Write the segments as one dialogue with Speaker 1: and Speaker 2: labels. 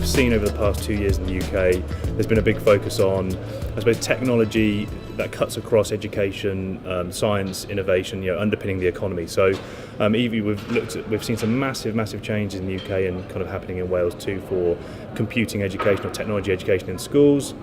Speaker 1: we've seen over the past 2 years in the UK, there's been a big focus on, I suppose, technology that cuts across education, science, innovation, underpinning the economy. So Evie, we've seen some massive changes in the UK and kind of happening in Wales too for computing education or technology education in schools.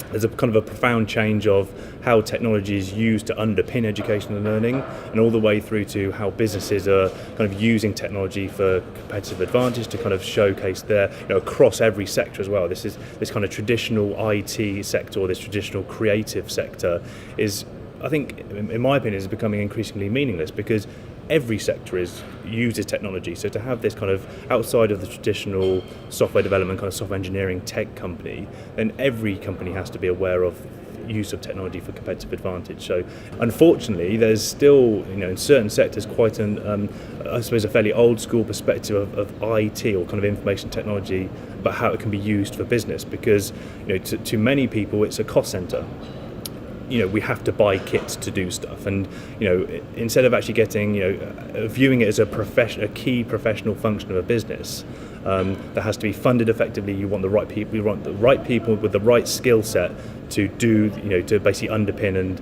Speaker 1: There's a kind of a profound change of how technology is used to underpin education and learning, and all the way through to how businesses are kind of using technology for competitive advantage to kind of showcase their, across every sector as well. This kind of traditional IT sector, or this traditional creative sector is, I think, in my opinion, is becoming increasingly meaningless because every sector uses technology. So to have this kind of outside of the traditional software development, kind of software engineering tech company, then every company has to be aware of use of technology for competitive advantage. So unfortunately, there's still, in certain sectors, quite I suppose, a fairly old school perspective of IT or kind of information technology about how it can be used for business, because to many people it's a cost center. We have to buy kits to do stuff, and instead of actually getting, viewing it as a key professional function of a business that has to be funded effectively. You want the right people. You want the right people with the right skill set to do, to basically underpin and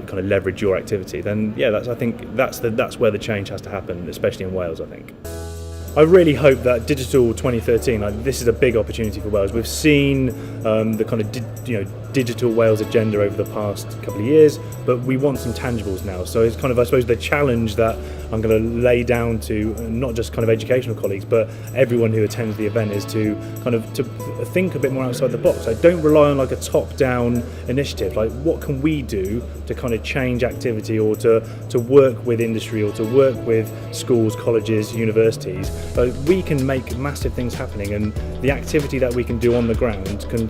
Speaker 1: kind of leverage your activity. Then I think that's where the change has to happen, especially in Wales, I think. I really hope that Digital 2013, this is a big opportunity for Wales. We've seen the kind of Digital Wales agenda over the past couple of years, but we want some tangibles now. So it's kind of, I suppose, the challenge that I'm going to lay down to not just kind of educational colleagues, but everyone who attends the event is to think a bit more outside the box. Don't rely on like a top-down initiative. Like, what can we do to kind of change activity, or to work with industry, or to work with schools, colleges, universities? We can make massive things happening, and the activity that we can do on the ground can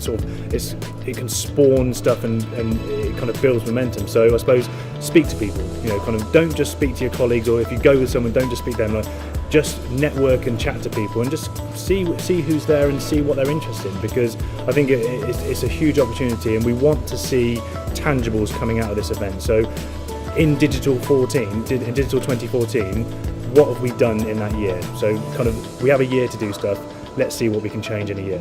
Speaker 1: it can spawn stuff, and it kind of builds momentum. So I suppose speak to people, kind of don't just speak to your colleagues, or if you go with someone, don't just speak to them. Just network and chat to people, and just see who's there and see what they're interested in, because I think it's a huge opportunity, and we want to see tangibles coming out of this event. So in Digital 2014, what have we done in that year? So kind of we have a year to do stuff. Let's see what we can change in a year.